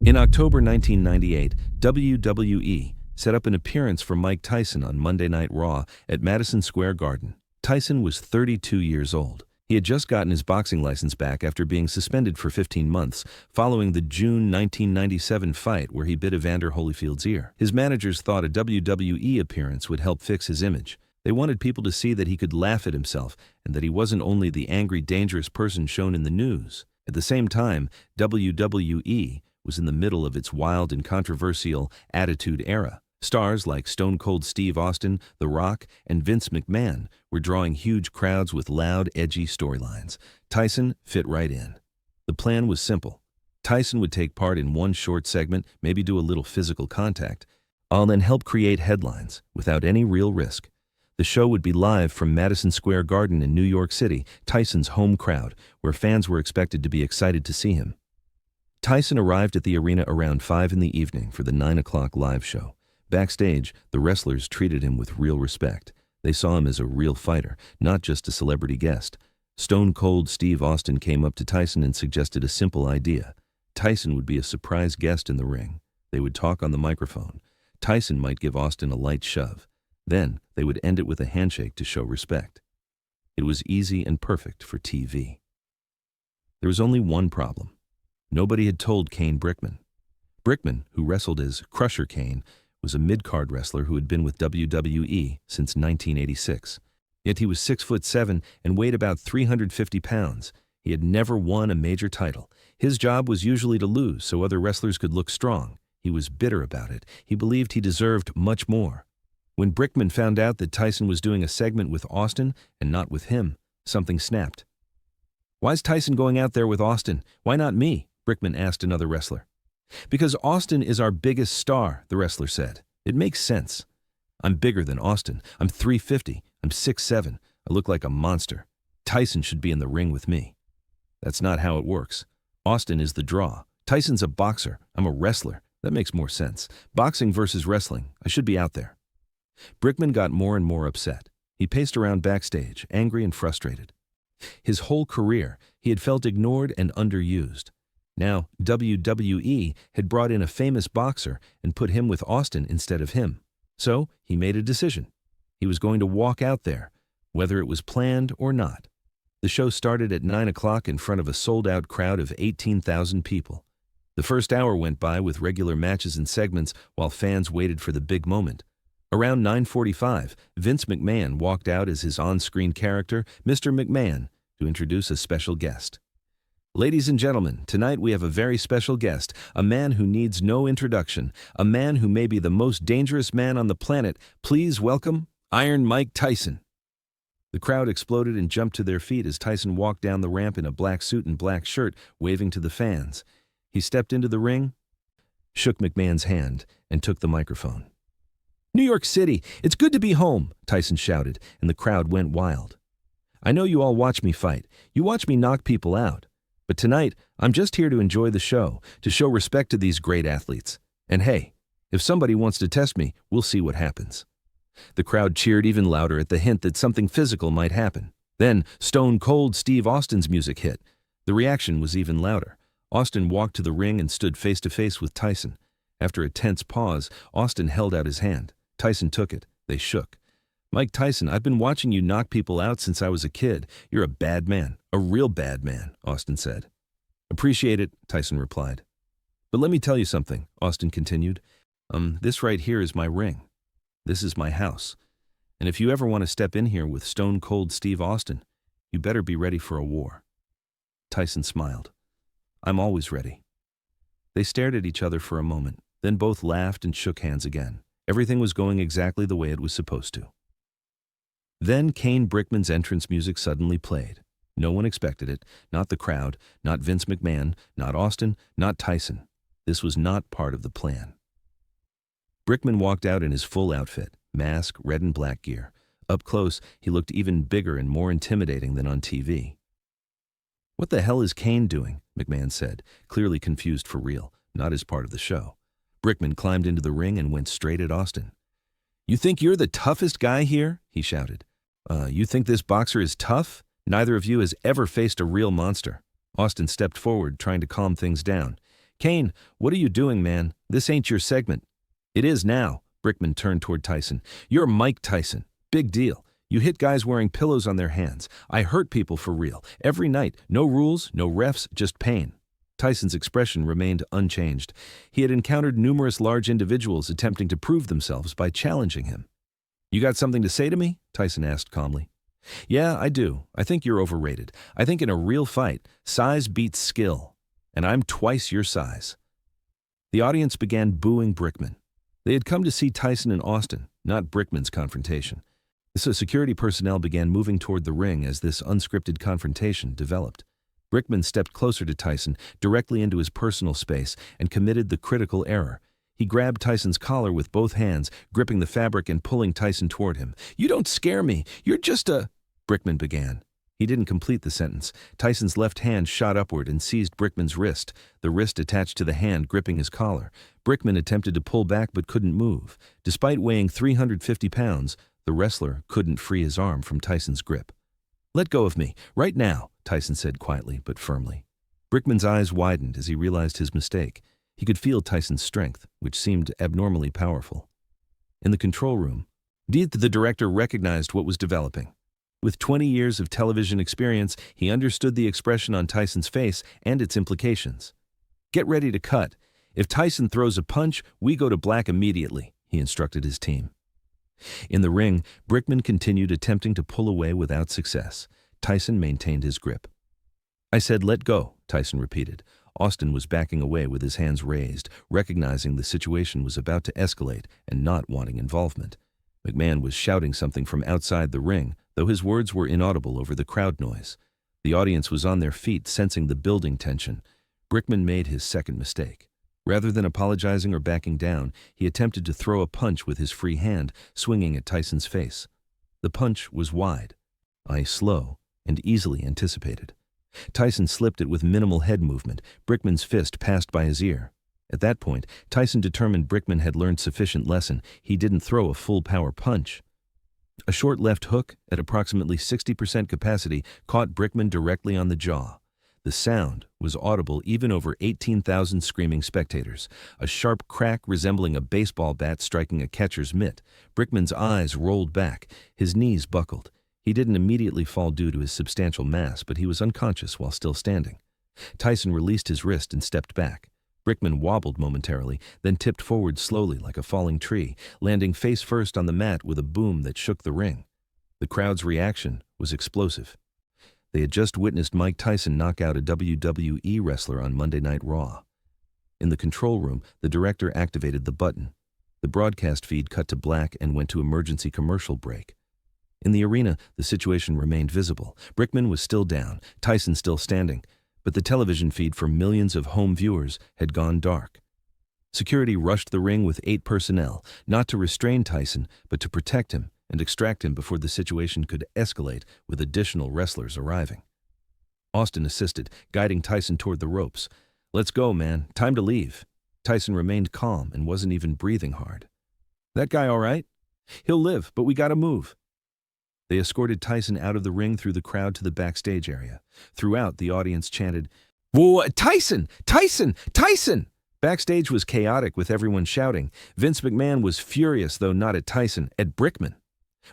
In October 1998, WWE set up an appearance for Mike Tyson on Monday Night Raw at Madison Square Garden. Tyson was 32 years old. He had just gotten his boxing license back after being suspended for 15 months following the June 1997 fight where he bit Evander Holyfield's ear. His managers thought a WWE appearance would help fix his image. They wanted people to see that he could laugh at himself and that he wasn't only the angry, dangerous person shown in the news. At the same time, WWE was in the middle of its wild and controversial Attitude Era. Stars like Stone Cold Steve Austin, The Rock, and Vince McMahon were drawing huge crowds with loud, edgy storylines. Tyson fit right in. The plan was simple. Tyson would take part in one short segment, maybe do a little physical contact. I'll then help create headlines without any real risk. The show would be live from Madison Square Garden in New York City, Tyson's home crowd, where fans were expected to be excited to see him. Tyson arrived at the arena around 5 in the evening for the 9 o'clock live show. Backstage, the wrestlers treated him with real respect. They saw him as a real fighter, not just a celebrity guest. Stone Cold Steve Austin came up to Tyson and suggested a simple idea. Tyson would be a surprise guest in the ring. They would talk on the microphone. Tyson might give Austin a light shove. Then, they would end it with a handshake to show respect. It was easy and perfect for TV. There was only one problem. Nobody had told Kane Brickman. Brickman, who wrestled as Crusher Kane, was a mid-card wrestler who had been with WWE since 1986. Yet he was 6'7" and weighed about 350 pounds. He had never won a major title. His job was usually to lose so other wrestlers could look strong. He was bitter about it. He believed he deserved much more. When Brickman found out that Tyson was doing a segment with Austin and not with him, something snapped. "Why's Tyson going out there with Austin? Why not me?" Brickman asked another wrestler. "Because Austin is our biggest star," the wrestler said. "It makes sense. I'm bigger than Austin. I'm 350. I'm 6'7". I look like a monster. Tyson should be in the ring with me." "That's not how it works. Austin is the draw. Tyson's a boxer. I'm a wrestler. That makes more sense. Boxing versus wrestling. I should be out there." Brickman got more and more upset. He paced around backstage, angry and frustrated. His whole career, he had felt ignored and underused. Now, WWE had brought in a famous boxer and put him with Austin instead of him. So, he made a decision. He was going to walk out there, whether it was planned or not. The show started at 9 o'clock in front of a sold-out crowd of 18,000 people. The first hour went by with regular matches and segments while fans waited for the big moment. Around 9:45, Vince McMahon walked out as his on-screen character, Mr. McMahon, to introduce a special guest. "Ladies and gentlemen, tonight we have a very special guest, a man who needs no introduction, a man who may be the most dangerous man on the planet. Please welcome Iron Mike Tyson." The crowd exploded and jumped to their feet as Tyson walked down the ramp in a black suit and black shirt, waving to the fans. He stepped into the ring, shook McMahon's hand, and took the microphone. "New York City, it's good to be home," Tyson shouted, and the crowd went wild. "I know you all watch me fight. You watch me knock people out. But tonight, I'm just here to enjoy the show, to show respect to these great athletes. And hey, if somebody wants to test me, we'll see what happens." The crowd cheered even louder at the hint that something physical might happen. Then, Stone Cold Steve Austin's music hit. The reaction was even louder. Austin walked to the ring and stood face to face with Tyson. After a tense pause, Austin held out his hand. Tyson took it. They shook. "Mike Tyson, I've been watching you knock people out since I was a kid. You're a bad man, a real bad man," Austin said. "Appreciate it," Tyson replied. "But let me tell you something," Austin continued. This right here is my ring. This is my house. And if you ever want to step in here with Stone Cold Steve Austin, you better be ready for a war." Tyson smiled. "I'm always ready." They stared at each other for a moment, then both laughed and shook hands again. Everything was going exactly the way it was supposed to. Then Kane Brickman's entrance music suddenly played. No one expected it, not the crowd, not Vince McMahon, not Austin, not Tyson. This was not part of the plan. Brickman walked out in his full outfit, mask, red and black gear. Up close, he looked even bigger and more intimidating than on TV. "What the hell is Kane doing?" McMahon said, clearly confused for real, not as part of the show. Brickman climbed into the ring and went straight at Austin. "You think you're the toughest guy here?" he shouted. You think this boxer is tough? Neither of you has ever faced a real monster." Austin stepped forward, trying to calm things down. "Kane, what are you doing, man? This ain't your segment." "It is now." Brickman turned toward Tyson. "You're Mike Tyson. Big deal. You hit guys wearing pillows on their hands. I hurt people for real. Every night. No rules, no refs, just pain." Tyson's expression remained unchanged. He had encountered numerous large individuals attempting to prove themselves by challenging him. "You got something to say to me?" Tyson asked calmly. "Yeah, I do. I think you're overrated. I think in a real fight, size beats skill. And I'm twice your size." The audience began booing Brickman. They had come to see Tyson and Austin, not Brickman's confrontation. So security personnel began moving toward the ring as this unscripted confrontation developed. Brickman stepped closer to Tyson, directly into his personal space, and committed the critical error. He grabbed Tyson's collar with both hands, gripping the fabric and pulling Tyson toward him. "You don't scare me. You're just a—" Brickman began. He didn't complete the sentence. Tyson's left hand shot upward and seized Brickman's wrist, the wrist attached to the hand gripping his collar. Brickman attempted to pull back but couldn't move. Despite weighing 350 pounds, the wrestler couldn't free his arm from Tyson's grip. "Let go of me, right now," Tyson said quietly but firmly. Brickman's eyes widened as he realized his mistake. He could feel Tyson's strength, which seemed abnormally powerful. In the control room, the director recognized what was developing. With 20 years of television experience, he understood the expression on Tyson's face and its implications. "Get ready to cut. If Tyson throws a punch, we go to black immediately," he instructed his team. In the ring, Brickman continued attempting to pull away without success. Tyson maintained his grip. "I said let go," Tyson repeated. Austin was backing away with his hands raised, recognizing the situation was about to escalate and not wanting involvement. McMahon was shouting something from outside the ring, though his words were inaudible over the crowd noise. The audience was on their feet, sensing the building tension. Brickman made his second mistake. Rather than apologizing or backing down, he attempted to throw a punch with his free hand, swinging at Tyson's face. The punch was wide, slow, and easily anticipated. Tyson slipped it with minimal head movement. Brickman's fist passed by his ear. At that point, Tyson determined Brickman had learned sufficient lesson. He didn't throw a full-power punch. A short left hook, at approximately 60% capacity, caught Brickman directly on the jaw. The sound was audible even over 18,000 screaming spectators. A sharp crack resembling a baseball bat striking a catcher's mitt. Brickman's eyes rolled back. His knees buckled. He didn't immediately fall due to his substantial mass, but he was unconscious while still standing. Tyson released his wrist and stepped back. Brickman wobbled momentarily, then tipped forward slowly like a falling tree, landing face first on the mat with a boom that shook the ring. The crowd's reaction was explosive. They had just witnessed Mike Tyson knock out a WWE wrestler on Monday Night Raw. In the control room, the director activated the button. The broadcast feed cut to black and went to emergency commercial break. In the arena, the situation remained visible. Brickman was still down, Tyson still standing, but the television feed for millions of home viewers had gone dark. Security rushed the ring with 8 personnel, not to restrain Tyson, but to protect him and extract him before the situation could escalate with additional wrestlers arriving. Austin assisted, guiding Tyson toward the ropes. "Let's go, man. Time to leave." Tyson remained calm and wasn't even breathing hard. "That guy all right?" "He'll live, but we gotta move." They escorted Tyson out of the ring through the crowd to the backstage area. Throughout, the audience chanted, "Whoa, Tyson! Tyson! Tyson!" Backstage was chaotic with everyone shouting. Vince McMahon was furious, though not at Tyson, at Brickman.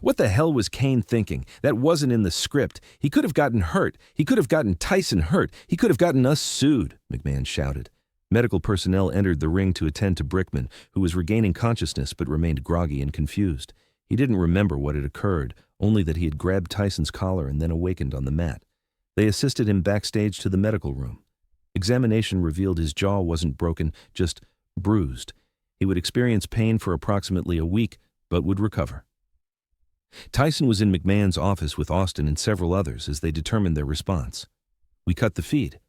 What the hell was Kane thinking? That wasn't in the script. He could have gotten hurt. He could have gotten Tyson hurt. He could have gotten us sued, McMahon shouted. Medical personnel entered the ring to attend to Brickman, who was regaining consciousness but remained groggy and confused. He didn't remember what had occurred, only that he had grabbed Tyson's collar and then awakened on the mat. They assisted him backstage to the medical room. Examination revealed his jaw wasn't broken, just bruised. He would experience pain for approximately a week, but would recover. Tyson was in McMahon's office with Austin and several others as they determined their response. "We cut the feed.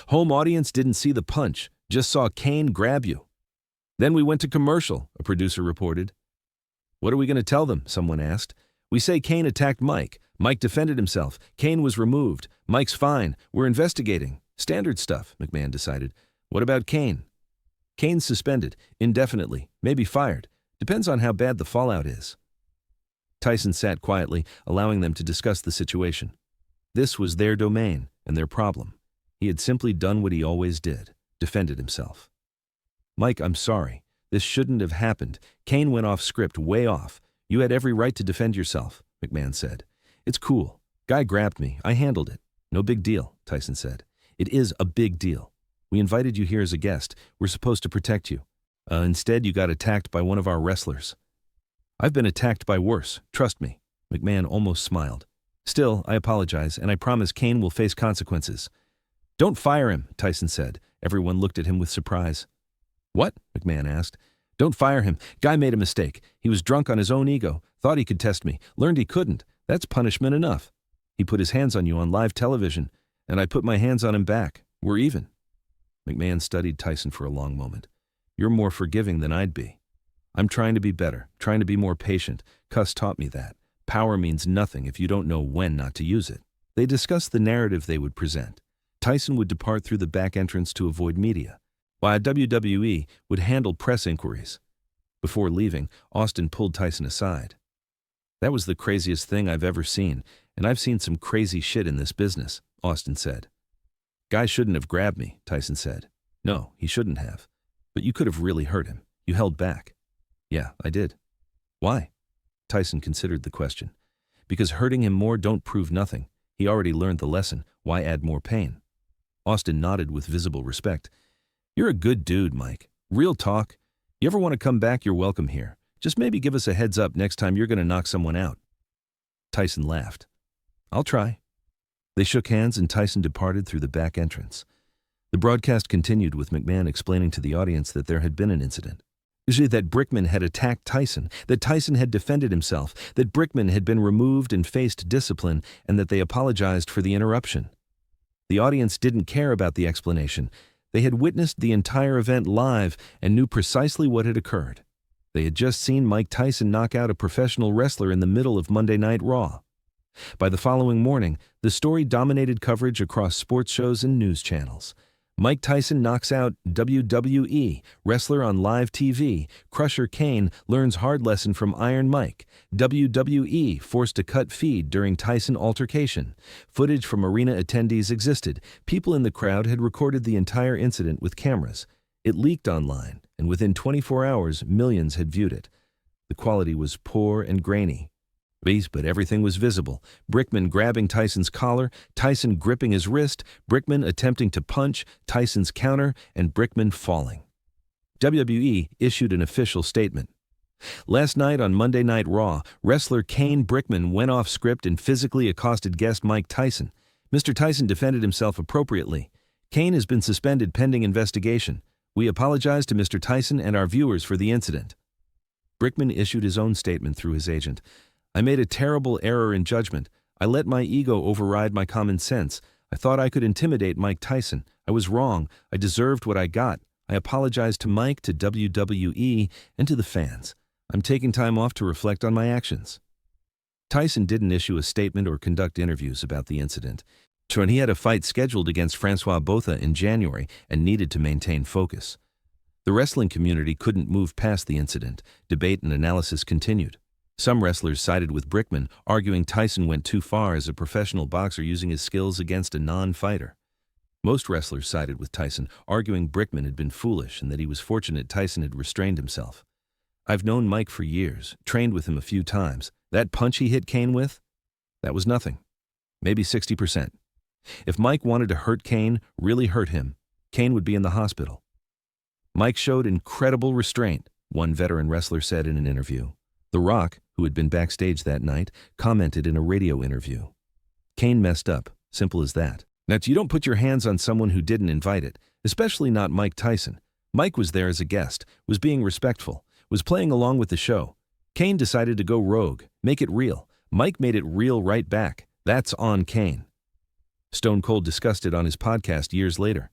Home audience didn't see the punch, just saw Kane grab you. Then we went to commercial," a producer reported. "What are we going to tell them?" someone asked. "We say Kane attacked Mike. Mike defended himself. Kane was removed. Mike's fine. We're investigating. Standard stuff," McMahon decided. "What about Kane?" "Kane's suspended, indefinitely, maybe fired. Depends on how bad the fallout is." Tyson sat quietly, allowing them to discuss the situation. This was their domain and their problem. He had simply done what he always did. defended himself. "Mike, I'm sorry. This shouldn't have happened. Kane went off script, way off. You had every right to defend yourself," McMahon said. "It's cool. Guy grabbed me. I handled it. No big deal," Tyson said. "It is a big deal. We invited you here as a guest. We're supposed to protect you. Instead, you got attacked by one of our wrestlers." "I've been attacked by worse. Trust me." McMahon almost smiled. "Still, I apologize, and I promise Kane will face consequences." "Don't fire him," Tyson said. Everyone looked at him with surprise. "What?" McMahon asked. "Don't fire him. Guy made a mistake. He was drunk on his own ego, thought he could test me, learned he couldn't. That's punishment enough. He put his hands on you on live television, and I put my hands on him back. We're even." McMahon studied Tyson for a long moment. "You're more forgiving than I'd be." "I'm trying to be better, trying to be more patient. Cuss taught me that. Power means nothing if you don't know when not to use it." They discussed the narrative they would present. Tyson would depart through the back entrance to avoid media, while WWE would handle press inquiries. Before leaving, Austin pulled Tyson aside. "That was the craziest thing I've ever seen, and I've seen some crazy shit in this business," Austin said. "Guy shouldn't have grabbed me," Tyson said. "No, he shouldn't have. But you could have really hurt him. You held back." "Yeah, I did." "Why?" Tyson considered the question. "Because hurting him more don't prove nothing. He already learned the lesson. Why add more pain?" Austin nodded with visible respect. "You're a good dude, Mike. Real talk. You ever want to come back, you're welcome here. Just maybe give us a heads up next time you're going to knock someone out." Tyson laughed. "I'll try." They shook hands and Tyson departed through the back entrance. The broadcast continued with McMahon explaining to the audience that there had been an incident. That Brickman had attacked Tyson, that Tyson had defended himself, that Brickman had been removed and faced discipline, and that they apologized for the interruption. The audience didn't care about the explanation. They had witnessed the entire event live and knew precisely what had occurred. They had just seen Mike Tyson knock out a professional wrestler in the middle of Monday Night Raw. By the following morning, the story dominated coverage across sports shows and news channels. Mike Tyson knocks out WWE wrestler on live TV. Crusher Kane learns hard lesson from Iron Mike. WWE forced to cut feed during Tyson altercation. Footage from arena attendees existed. People in the crowd had recorded the entire incident with cameras. It leaked online, and within 24 hours, millions had viewed it. The quality was poor and grainy. But everything was visible. Brickman grabbing Tyson's collar, Tyson gripping his wrist, Brickman attempting to punch, Tyson's counter, and Brickman falling. WWE issued an official statement. Last night on Monday Night Raw, wrestler Kane Brickman went off script and physically accosted guest Mike Tyson. Mr. Tyson defended himself appropriately. Kane has been suspended pending investigation. We apologize to Mr. Tyson and our viewers for the incident. Brickman issued his own statement through his agent. "I made a terrible error in judgment. I let my ego override my common sense. I thought I could intimidate Mike Tyson. I was wrong. I deserved what I got. I apologize to Mike, to WWE, and to the fans. I'm taking time off to reflect on my actions." Tyson didn't issue a statement or conduct interviews about the incident. He had a fight scheduled against Francois Botha in January and needed to maintain focus. The wrestling community couldn't move past the incident. Debate and analysis continued. Some wrestlers sided with Brickman, arguing Tyson went too far as a professional boxer using his skills against a non-fighter. Most wrestlers sided with Tyson, arguing Brickman had been foolish and that he was fortunate Tyson had restrained himself. "I've known Mike for years, trained with him a few times. That punch he hit Kane with? That was nothing. Maybe 60%. If Mike wanted to hurt Kane, really hurt him, Kane would be in the hospital." "Mike showed incredible restraint," one veteran wrestler said in an interview. The Rock, who had been backstage that night, commented in a radio interview. "Kane messed up, simple as that. Now, you don't put your hands on someone who didn't invite it, especially not Mike Tyson. Mike was there as a guest, was being respectful, was playing along with the show. Kane decided to go rogue, make it real. Mike made it real right back. That's on Kane." Stone Cold discussed it on his podcast years later.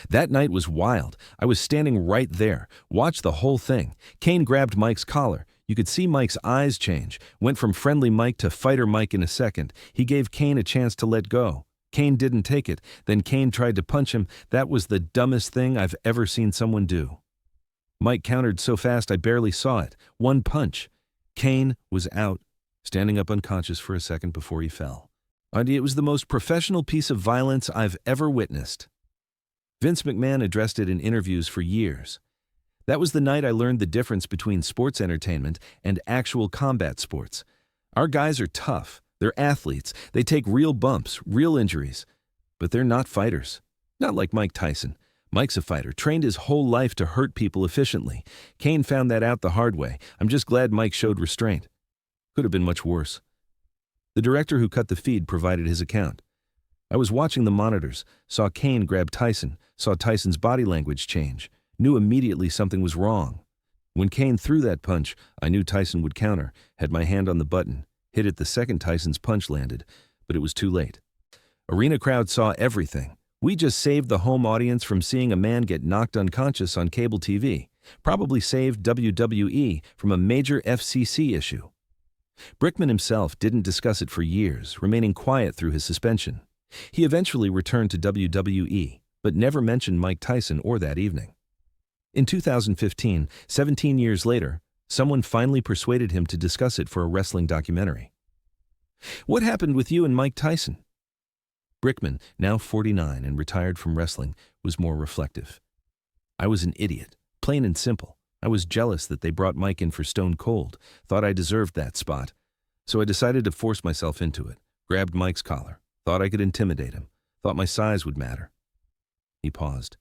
"That night was wild. I was standing right there. Watched the whole thing. Kane grabbed Mike's collar. You could see Mike's eyes change. Went from friendly Mike to fighter Mike in a second. He gave Kane a chance to let go. Kane didn't take it. Then Kane tried to punch him. That was the dumbest thing I've ever seen someone do. Mike countered so fast I barely saw it. One punch. Kane was out, standing up unconscious for a second before he fell. It was the most professional piece of violence I've ever witnessed." Vince McMahon addressed it in interviews for years. That was the night I learned the difference between sports entertainment and actual combat sports. Our guys are tough. They're athletes. They take real bumps, real injuries. But they're not fighters. Not like Mike Tyson. Mike's a fighter, trained his whole life to hurt people efficiently. Kane found that out the hard way. I'm just glad Mike showed restraint. Could have been much worse. The director who cut the feed provided his account. I was watching the monitors, saw Kane grab Tyson, saw Tyson's body language change, knew immediately something was wrong. When Kane threw that punch, I knew Tyson would counter, had my hand on the button, hit it the second Tyson's punch landed, but it was too late. Arena crowd saw everything. We just saved the home audience from seeing a man get knocked unconscious on cable TV, probably saved WWE from a major FCC issue. Brickman himself didn't discuss it for years, remaining quiet through his suspension. He eventually returned to WWE, but never mentioned Mike Tyson or that evening. In 2015, 17 years later, someone finally persuaded him to discuss it for a wrestling documentary. What happened with you and Mike Tyson? Brickman, now 49 and retired from wrestling, was more reflective. I was an idiot, plain and simple. I was jealous that they brought Mike in for Stone Cold, thought I deserved that spot. So I decided to force myself into it, grabbed Mike's collar, thought I could intimidate him, thought my size would matter. He paused.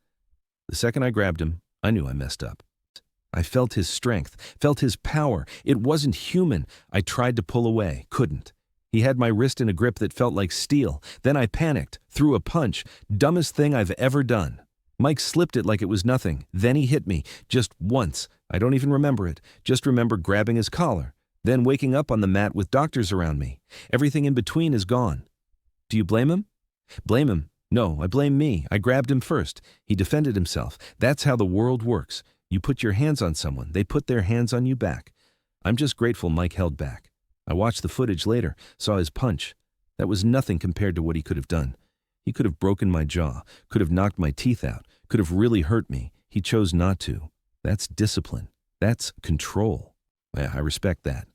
The second I grabbed him, I knew I messed up. I felt his strength, felt his power. It wasn't human. I tried to pull away, couldn't. He had my wrist in a grip that felt like steel. Then I panicked, threw a punch. Dumbest thing I've ever done. Mike slipped it like it was nothing. Then he hit me, just once. I don't even remember it. Just remember grabbing his collar. Then waking up on the mat with doctors around me. Everything in between is gone. Do you blame him? Blame him? No, I blame me. I grabbed him first. He defended himself. That's how the world works. You put your hands on someone, they put their hands on you back. I'm just grateful Mike held back. I watched the footage later, saw his punch. That was nothing compared to what he could have done. He could have broken my jaw, could have knocked my teeth out, could have really hurt me. He chose not to. That's discipline. That's control. I respect that.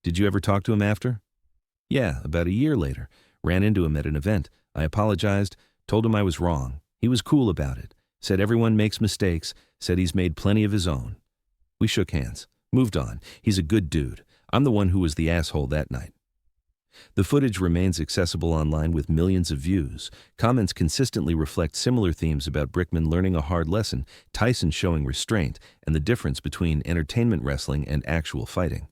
Did you ever talk to him after? Yeah, about a year later. Ran into him at an event. I apologized, told him I was wrong. He was cool about it. Said everyone makes mistakes, said he's made plenty of his own. We shook hands, moved on. He's a good dude. I'm the one who was the asshole that night. The footage remains accessible online with millions of views. Comments consistently reflect similar themes about Brickman learning a hard lesson, Tyson showing restraint, and the difference between entertainment wrestling and actual fighting.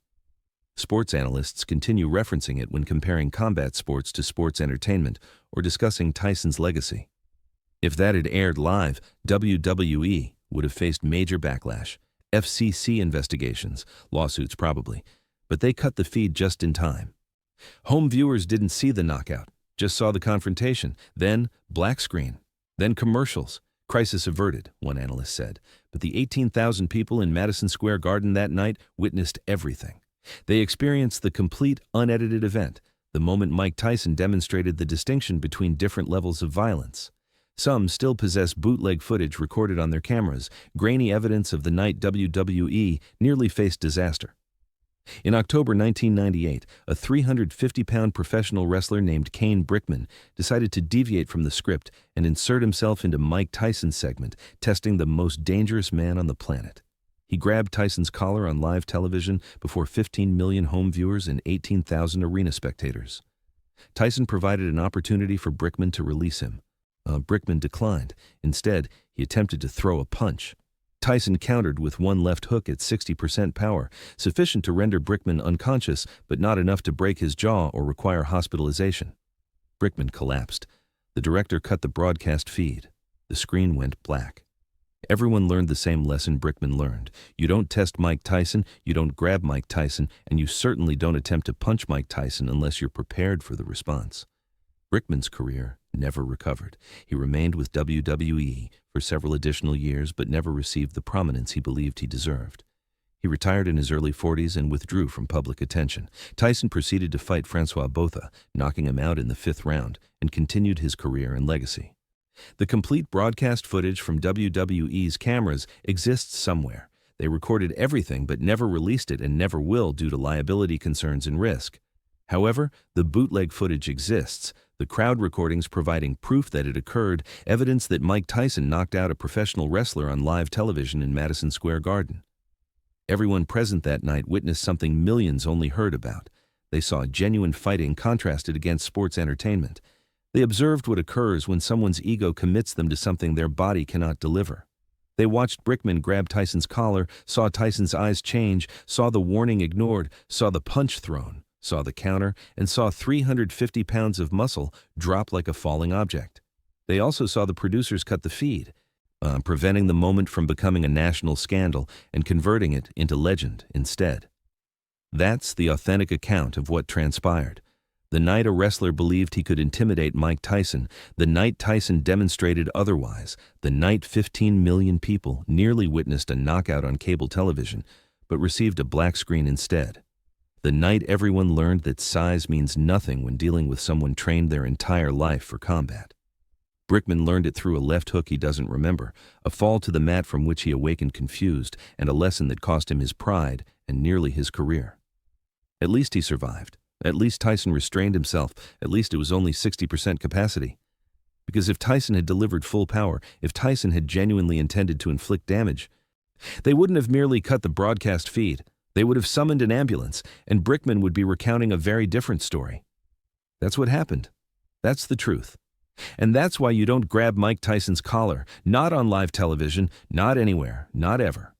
Sports analysts continue referencing it when comparing combat sports to sports entertainment or discussing Tyson's legacy. If that had aired live, WWE would have faced major backlash, FCC investigations, lawsuits probably, but they cut the feed just in time. Home viewers didn't see the knockout, just saw the confrontation, then black screen, then commercials. Crisis averted, one analyst said, but the 18,000 people in Madison Square Garden that night witnessed everything. They experienced the complete, unedited event, the moment Mike Tyson demonstrated the distinction between different levels of violence. Some still possess bootleg footage recorded on their cameras, grainy evidence of the night WWE nearly faced disaster. In October 1998, a 350-pound professional wrestler named Kane Brickman decided to deviate from the script and insert himself into Mike Tyson's segment, testing the most dangerous man on the planet. He grabbed Tyson's collar on live television before 15 million home viewers and 18,000 arena spectators. Tyson provided an opportunity for Brickman to release him. Brickman declined. Instead, he attempted to throw a punch. Tyson countered with one left hook at 60% power, sufficient to render Brickman unconscious, but not enough to break his jaw or require hospitalization. Brickman collapsed. The director cut the broadcast feed. The screen went black. Everyone learned the same lesson Brickman learned. You don't test Mike Tyson, you don't grab Mike Tyson, and you certainly don't attempt to punch Mike Tyson unless you're prepared for the response. Brickman's career never recovered. He remained with WWE for several additional years but never received the prominence he believed he deserved. He retired in his early 40s and withdrew from public attention. Tyson proceeded to fight Francois Botha, knocking him out in the 5th round, and continued his career and legacy. The complete broadcast footage from WWE's cameras exists somewhere. They recorded everything but never released it and never will due to liability concerns and risk. However, the bootleg footage exists, the crowd recordings providing proof that it occurred, evidence that Mike Tyson knocked out a professional wrestler on live television in Madison Square Garden. Everyone present that night witnessed something millions only heard about. They saw genuine fighting contrasted against sports entertainment. They observed what occurs when someone's ego commits them to something their body cannot deliver. They watched Brickman grab Tyson's collar, saw Tyson's eyes change, saw the warning ignored, saw the punch thrown, saw the counter, and saw 350 pounds of muscle drop like a falling object. They also saw the producers cut the feed, preventing the moment from becoming a national scandal and converting it into legend instead. That's the authentic account of what transpired. The night a wrestler believed he could intimidate Mike Tyson, the night Tyson demonstrated otherwise, the night 15 million people nearly witnessed a knockout on cable television, but received a black screen instead. The night everyone learned that size means nothing when dealing with someone trained their entire life for combat. Brickman learned it through a left hook he doesn't remember, a fall to the mat from which he awakened confused, and a lesson that cost him his pride and nearly his career. At least he survived. At least Tyson restrained himself. At least it was only 60% capacity. Because if Tyson had delivered full power, if Tyson had genuinely intended to inflict damage, they wouldn't have merely cut the broadcast feed. They would have summoned an ambulance, and Brickman would be recounting a very different story. That's what happened. That's the truth. And that's why you don't grab Mike Tyson's collar, not on live television, not anywhere, not ever.